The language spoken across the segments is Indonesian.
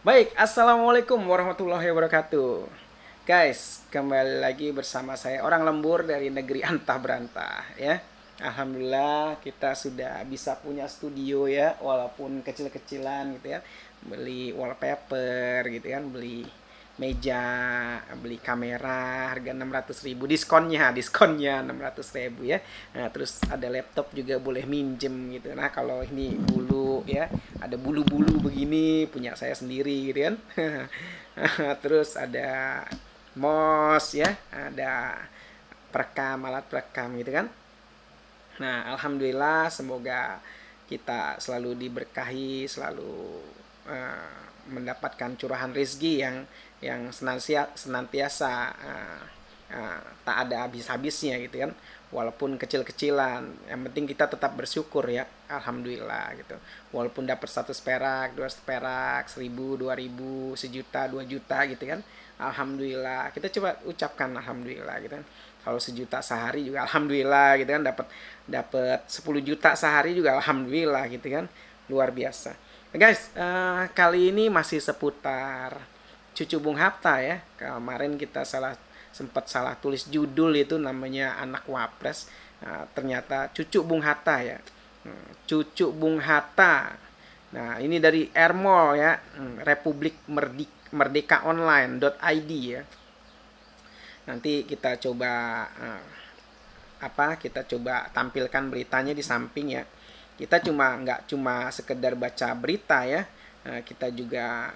Baik, assalamualaikum warahmatullahi wabarakatuh. Guys, kembali lagi bersama saya orang lembur dari negeri antah berantah ya. Alhamdulillah kita sudah bisa punya studio ya, walaupun kecil-kecilan gitu ya. Beli wallpaper gitu kan, beli meja, beli kamera harga 600.000, diskonnya 600.000 ya. Nah, terus ada laptop juga boleh minjem gitu. Nah, kalau ini bulu ya, ada bulu-bulu begini punya saya sendiri gitu kan. Terus ada mouse ya, ada perekam, alat perekam gitu kan. Nah, alhamdulillah semoga kita selalu diberkahi, selalu mendapatkan curahan rezeki yang senantiasa tak ada habis-habisnya gitu kan, walaupun kecil-kecilan yang penting kita tetap bersyukur ya, alhamdulillah gitu, walaupun dapat 100 perak, 200 perak, 1000, 2000, sejuta, 2 juta gitu kan, alhamdulillah kita coba ucapkan alhamdulillah gitu kan. Kalau sejuta sehari juga alhamdulillah gitu kan, dapat dapat 10 juta sehari juga alhamdulillah gitu kan, luar biasa. Guys, kali ini masih seputar cucu Bung Hatta ya. Kemarin kita sempat salah tulis judul, itu namanya Anak Wapres. Ternyata cucu Bung Hatta ya. Cucu Bung Hatta. Nah, ini dari Ermol ya, Republik Merdeka Online.id ya. Nanti kita coba kita coba tampilkan beritanya di samping ya. Kita nggak cuma sekedar baca berita ya, kita juga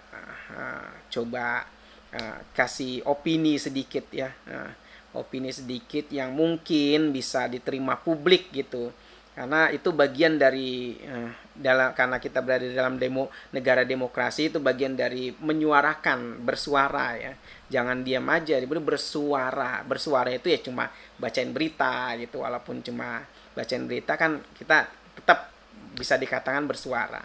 coba kasih opini sedikit ya, opini sedikit yang mungkin bisa diterima publik gitu, karena itu bagian dari karena kita berada di dalam negara demokrasi, itu bagian dari menyuarakan, bersuara ya, jangan diam aja, bersuara itu ya cuma bacain berita gitu, walaupun cuma bacain berita kan kita tetap bisa dikatakan bersuara.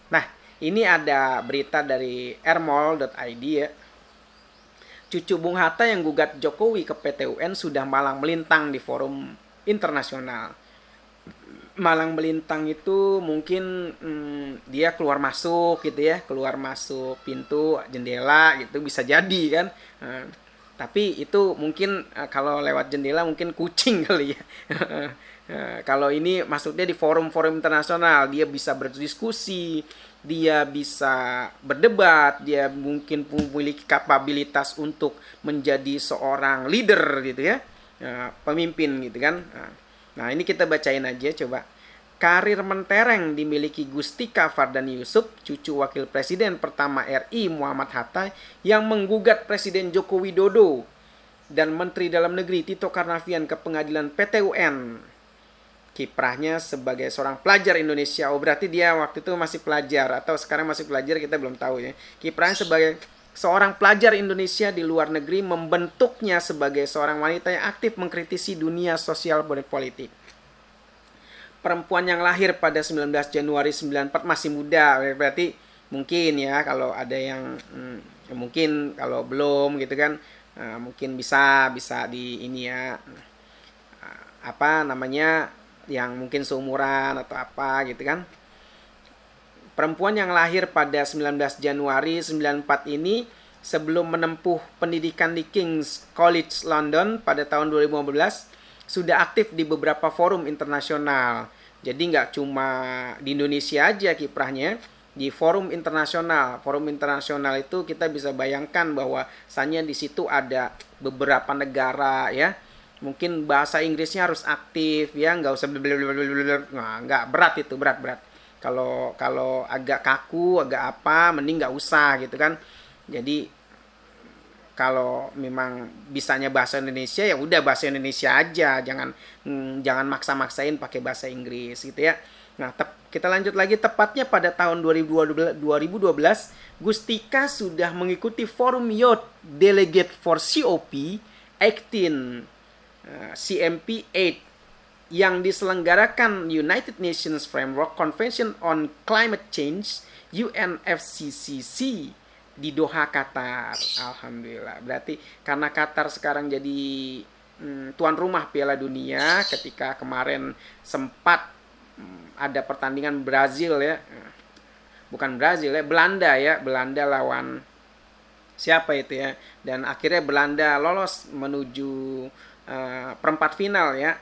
Nah, ini ada berita dari ermol.id ya. Cucu Bung Hatta yang gugat Jokowi ke PT UN sudah malang melintang di forum internasional. Malang melintang itu mungkin dia keluar masuk gitu ya, keluar masuk pintu, jendela gitu, bisa jadi kan. Tapi itu mungkin kalau lewat jendela mungkin kucing kali ya. Kalau ini maksudnya di forum-forum internasional, dia bisa berdiskusi, dia bisa berdebat, dia mungkin memiliki kapabilitas untuk menjadi seorang leader gitu ya, pemimpin gitu kan. Nah, ini kita bacain aja coba. Karir mentereng dimiliki Gustika Fardani Yusuf, cucu Wakil Presiden pertama RI Muhammad Hatta, yang menggugat Presiden Joko Widodo dan Menteri Dalam Negeri Tito Karnavian ke pengadilan PT UN. Kiprahnya sebagai seorang pelajar Indonesia, berarti dia waktu itu masih pelajar atau sekarang masih pelajar, kita belum tahu ya. Kiprahnya sebagai seorang pelajar Indonesia di luar negeri membentuknya sebagai seorang wanita yang aktif mengkritisi dunia sosial dan politik. Perempuan yang lahir pada 19 Januari 94, masih muda, berarti mungkin ya, kalau ada yang mungkin kalau belum gitu kan, mungkin bisa di ini ya, yang mungkin seumuran atau apa gitu kan. Perempuan yang lahir pada 19 Januari 94 ini sebelum menempuh pendidikan di King's College London pada tahun 2015 sudah aktif di beberapa forum internasional. Jadi nggak cuma di Indonesia aja kiprahnya, di forum internasional. Forum internasional itu kita bisa bayangkan bahwa misalnya di situ ada beberapa negara ya. Mungkin bahasa Inggrisnya harus aktif ya, nggak usah nggak berat, itu berat. Kalau agak kaku, agak apa, mending nggak usah gitu kan. Jadi kalau memang bisanya bahasa Indonesia, ya udah bahasa Indonesia aja, jangan maksa-maksain pakai bahasa Inggris gitu ya. Nah, kita lanjut lagi. Tepatnya pada tahun 2012, Gustika sudah mengikuti forum Youth Delegate for COP 18 CMP8 yang diselenggarakan United Nations Framework Convention on Climate Change UNFCCC di Doha, Qatar. Alhamdulillah. Berarti karena Qatar sekarang jadi tuan rumah Piala Dunia, ketika kemarin sempat ada pertandingan Brazil ya. Bukan Brazil ya, Belanda ya. Belanda lawan siapa itu ya. Dan akhirnya Belanda lolos menuju perempat final ya.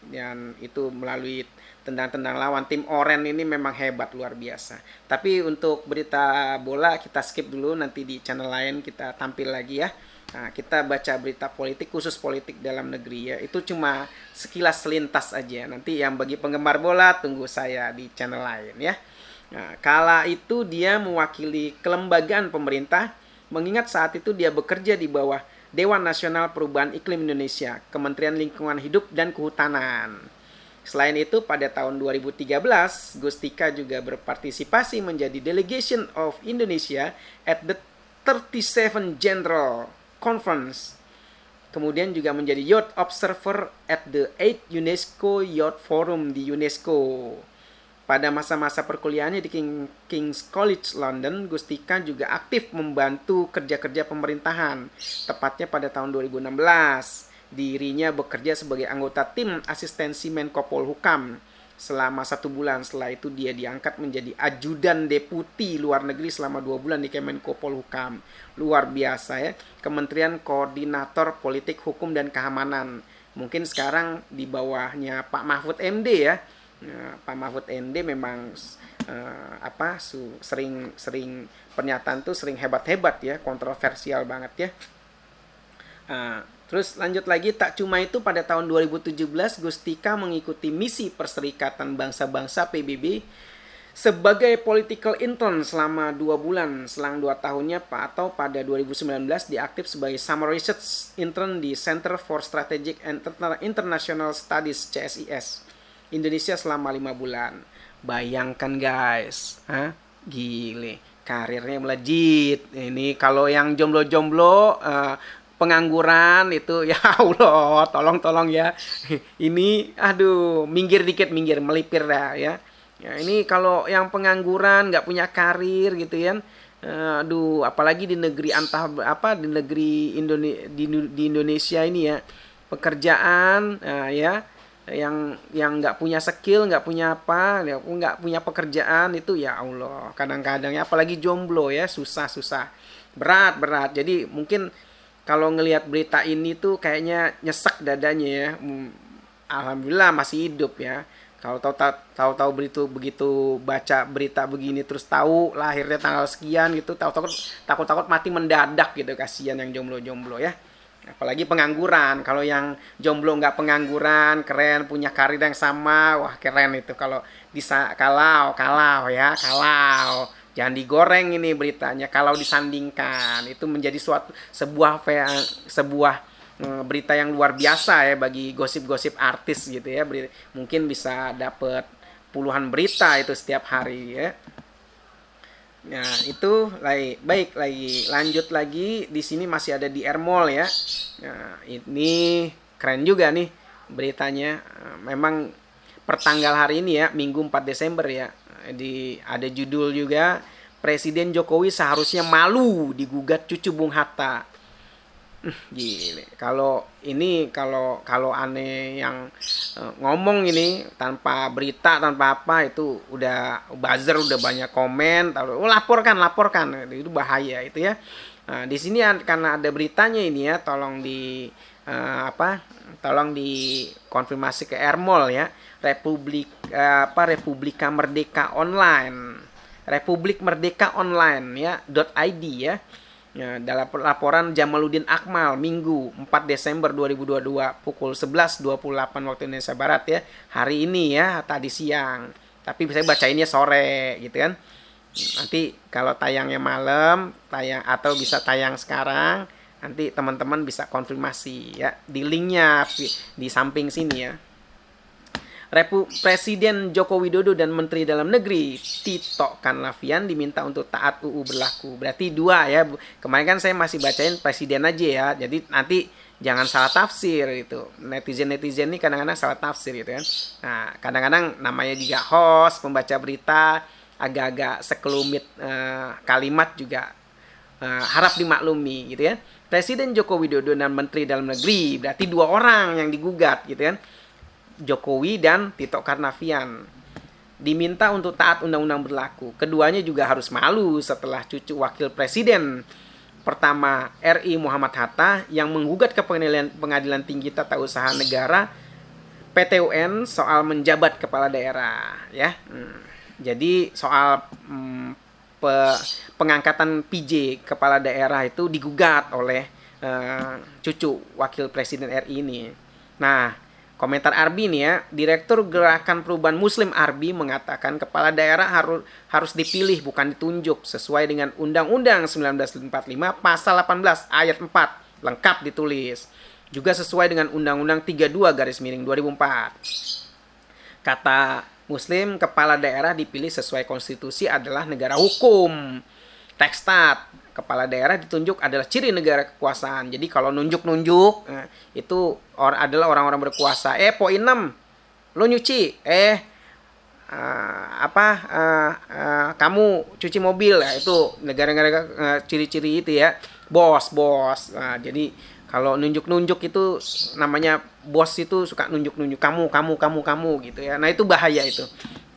Dan itu melalui tendang-tendang lawan. Tim Oren ini memang hebat, luar biasa. Tapi untuk berita bola kita skip dulu, nanti di channel lain kita tampil lagi ya. Nah, kita baca berita politik, khusus politik dalam negeri ya. Itu cuma sekilas selintas aja. Nanti yang bagi penggemar bola tunggu saya di channel lain ya. Nah, kala itu dia mewakili kelembagaan pemerintah, mengingat saat itu dia bekerja di bawah Dewan Nasional Perubahan Iklim Indonesia, Kementerian Lingkungan Hidup dan Kehutanan. Selain itu, pada tahun 2013, Gustika juga berpartisipasi menjadi Delegation of Indonesia at the 37 General Conference. Kemudian juga menjadi Youth Observer at the 8th UNESCO Youth Forum di UNESCO. Pada masa-masa perkuliahannya di King's College London, Gustika juga aktif membantu kerja-kerja pemerintahan. Tepatnya pada tahun 2016, dirinya bekerja sebagai anggota tim asistensi Menko Polhukam selama 1 bulan. Setelah itu dia diangkat menjadi ajudan deputi luar negeri selama 2 bulan di Kemenko Polhukam. Luar biasa ya. Kementerian Koordinator Politik Hukum dan Keamanan. Mungkin sekarang di bawahnya Pak Mahfud MD ya. Nah, Pak Mahfud MD memang sering pernyataan tuh sering hebat-hebat ya, kontroversial banget ya. Terus lanjut lagi, tak cuma itu, pada tahun 2017 Gustika mengikuti misi Perserikatan Bangsa-Bangsa PBB sebagai political intern selama 2 bulan. Selang 2 tahunnya atau pada 2019 dia aktif sebagai Summer Research Intern di Center for Strategic and International Studies CSIS Indonesia selama 5 bulan. Bayangkan guys, gile, karirnya melejit. Ini kalau yang jomblo-jomblo, pengangguran itu ya Allah, tolong ya. Ini aduh, minggir dikit, melipir dah ya. Ya ini kalau yang pengangguran, nggak punya karir gitu ya. Aduh, apalagi di negeri di negeri di Indonesia ini ya. Pekerjaan ya yang nggak punya skill, nggak punya nggak punya pekerjaan itu ya Allah. Kadang-kadang ya, apalagi jomblo ya, susah. Berat. Jadi mungkin kalau ngelihat berita ini tuh kayaknya nyesek dadanya ya. Alhamdulillah masih hidup ya. Kalau tahu begitu baca berita begini, terus tahu lahirnya tanggal sekian gitu, takut mati mendadak gitu. Kasihan yang jomblo ya. Apalagi pengangguran. Kalau yang jomblo nggak pengangguran, keren, punya karir yang sama, wah keren itu. Kalau kalau jangan digoreng ini beritanya. Kalau disandingkan itu menjadi sebuah berita yang luar biasa ya bagi gosip-gosip artis gitu ya. Mungkin bisa dapat puluhan berita itu setiap hari ya. Nah, itu baik lagi. Lanjut lagi, di sini masih ada di Airmall ya. Nah, ini keren juga nih beritanya. Memang pertanggal hari ini ya, Minggu 4 Desember ya. Ada judul juga, Presiden Jokowi seharusnya malu digugat cucu Bung Hatta. Gile. Kalau aneh yang ngomong ini tanpa berita, tanpa apa, itu udah buzzer, udah banyak komen, laporkan, itu bahaya itu ya. Nah, di sini karena ada beritanya ini ya, tolong dikonfirmasi ke Airmall ya. Republika Merdeka Online. Republik Merdeka Online ya .id ya. Ya, dalam laporan Jamaluddin Akmal Minggu 4 Desember 2022 pukul 11.28 waktu Indonesia Barat ya. Hari ini ya, tadi siang. Tapi saya bacainnya sore gitu kan. Nanti kalau tayangnya malam, atau bisa tayang sekarang, nanti teman-teman bisa konfirmasi ya. Di linknya di samping sini ya. Presiden Joko Widodo dan Menteri Dalam Negeri Tito Karnavian diminta untuk taat UU berlaku. Berarti 2 ya. Kemarin kan saya masih bacain presiden aja ya. Jadi nanti jangan salah tafsir itu. Netizen ini kadang-kadang salah tafsir gitu kan. Nah, kadang-kadang namanya juga host, pembaca berita, agak-agak sekelumit kalimat juga harap dimaklumi gitu ya. Presiden Joko Widodo dan Menteri Dalam Negeri, berarti dua orang yang digugat gitu kan, Jokowi dan Tito Karnavian, diminta untuk taat undang-undang berlaku. Keduanya juga harus malu setelah cucu wakil presiden pertama RI Muhammad Hatta yang menggugat ke Pengadilan Tinggi Tata Usaha Negara PTUN soal menjabat kepala daerah ya. Jadi soal pengangkatan PJ kepala daerah itu digugat oleh cucu wakil presiden RI ini. Nah, komentar Arbi nih ya, Direktur Gerakan Perubahan Muslim Arbi mengatakan kepala daerah harus dipilih bukan ditunjuk sesuai dengan Undang-Undang 1945 pasal 18 ayat 4 lengkap ditulis. Juga sesuai dengan Undang-Undang 32/2004. Kata Muslim, kepala daerah dipilih sesuai konstitusi adalah negara hukum. Tekstat, kepala daerah ditunjuk adalah ciri negara kekuasaan. Jadi kalau nunjuk-nunjuk itu adalah orang-orang berkuasa. Poin 6, lo nyuci. Kamu cuci mobil ya, itu negara-negara ciri-ciri itu ya. Bos. Nah, jadi kalau nunjuk-nunjuk itu namanya bos itu suka nunjuk-nunjuk kamu gitu ya. Nah, itu bahaya itu.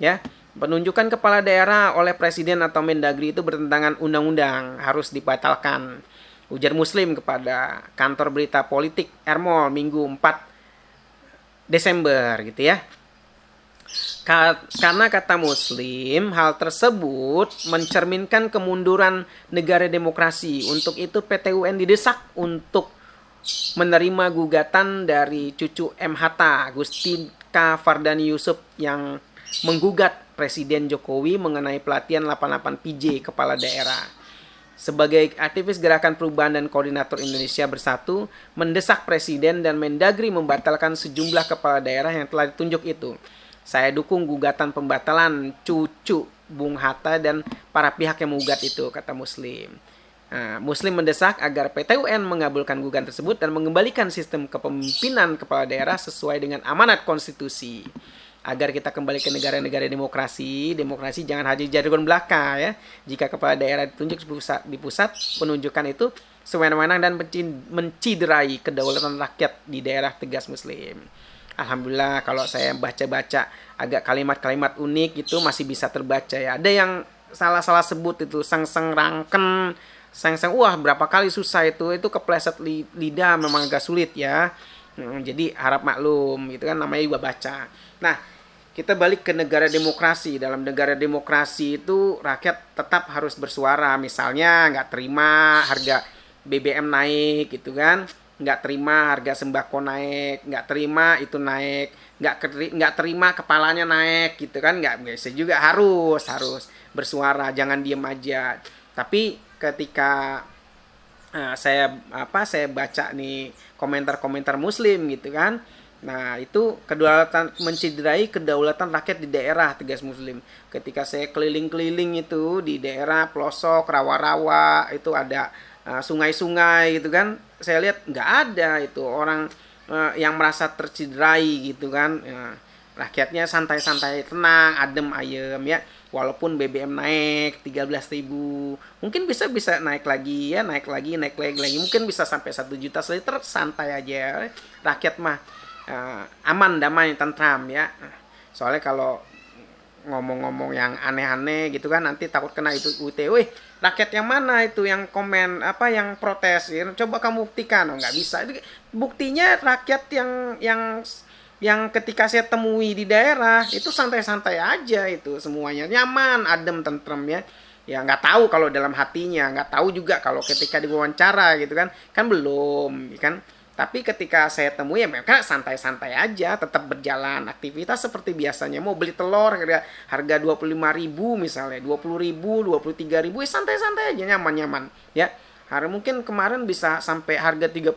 Ya. Penunjukan kepala daerah oleh presiden atau Mendagri itu bertentangan undang-undang, harus dibatalkan. Ujar Muslim kepada kantor berita politik Ermol Minggu 4 Desember gitu ya. Karena kata Muslim, hal tersebut mencerminkan kemunduran negara demokrasi. Untuk itu PTUN didesak untuk menerima gugatan dari cucu M. Hatta, Gustika Fardani Yusuf yang menggugat Presiden Jokowi mengenai pelatihan 88 PJ kepala daerah. Sebagai aktivis Gerakan Perubahan dan Koordinator Indonesia Bersatu, mendesak Presiden dan Mendagri membatalkan sejumlah kepala daerah yang telah ditunjuk itu. Saya dukung gugatan pembatalan cucu Bung Hatta dan para pihak yang menggugat itu, kata Muslim. Muslim mendesak agar PTUN mengabulkan gugatan tersebut dan mengembalikan sistem kepemimpinan kepala daerah sesuai dengan amanat konstitusi. Agar kita kembali ke negara-negara demokrasi jangan hanya jargon belaka ya. Jika kepala daerah ditunjuk di pusat, penunjukan itu sewenang-wenang dan menciderai kedaulatan rakyat di daerah, tegas Muslim. Alhamdulillah kalau saya baca-baca agak kalimat-kalimat unik itu masih bisa terbaca ya. Ada yang salah-salah sebut itu sang-sang rangken, sang-sang berapa kali susah itu kepleset lidah, memang agak sulit ya. Jadi harap maklum gitu kan, namanya juga baca. Nah, kita balik ke negara demokrasi. Dalam negara demokrasi itu rakyat tetap harus bersuara. Misalnya nggak terima harga BBM naik gitu kan, nggak terima harga sembako naik, nggak terima itu naik, nggak terima kepalanya naik gitu kan, nggak bisa juga, harus bersuara, jangan diem aja. Tapi ketika saya baca nih komentar-komentar Muslim gitu kan. Nah, itu menciderai kedaulatan rakyat di daerah, tegas Muslim. Ketika saya keliling-keliling itu di daerah pelosok, rawa-rawa, itu ada sungai-sungai gitu kan. Saya lihat nggak ada itu orang yang merasa terciderai gitu kan. Rakyatnya santai-santai, tenang, adem ayem ya. Walaupun BBM naik 13.000, mungkin bisa naik lagi ya, naik lagi. Mungkin bisa sampai 1 juta liter, santai aja. Rakyat mah aman, damai, tentram ya. Soalnya kalau ngomong-ngomong yang aneh-aneh gitu kan nanti takut kena itu UIT. Rakyat yang mana itu yang komen yang protes ya? Coba kamu buktikan. Nggak bisa. Buktinya rakyat yang ketika saya temui di daerah itu santai-santai aja, itu semuanya nyaman, adem, tentrem ya. Ya nggak tahu kalau dalam hatinya, nggak tahu juga kalau ketika diwawancara gitu kan belum kan. Tapi ketika saya temui ya mereka santai-santai aja, tetap berjalan aktivitas seperti biasanya. Mau beli telur harga 25.000 misalnya, 20.000, 23.000, ya santai-santai aja, nyaman-nyaman ya. Mungkin kemarin bisa sampai harga 30.000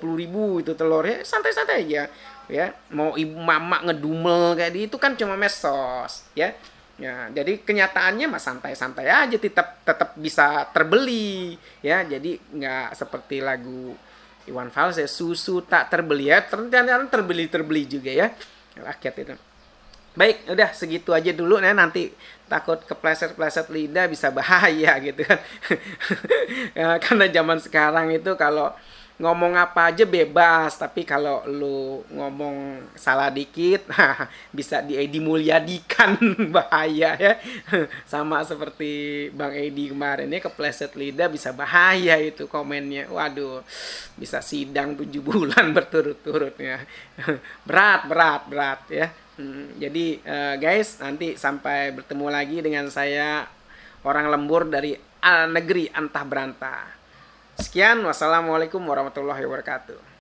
itu telur ya, santai-santai aja ya. Mau ibu mama ngedumel kayak itu kan cuma medsos ya. Ya, jadi kenyataannya mah santai-santai aja, tetap bisa terbeli ya. Jadi nggak seperti lagu Iwan Fals ya, susu tak terbeli ya, ternyata terbeli juga ya rakyat itu. Baik, udah segitu aja dulu ya, nanti takut kepleset-pleset lidah bisa bahaya gitu kan. Ya, karena zaman sekarang itu kalau ngomong apa aja bebas, tapi kalau lu ngomong salah dikit, bisa di Edi Mulyadikan. Bahaya ya. Sama seperti Bang Edi kemarin ya, kepleset lidah bisa bahaya itu komennya. Waduh, bisa sidang 7 bulan berturut-turutnya. Berat, berat, berat ya. Jadi guys, nanti sampai bertemu lagi dengan saya orang lembur dari negeri Antah Berantah. Sekian, wassalamualaikum warahmatullahi wabarakatuh.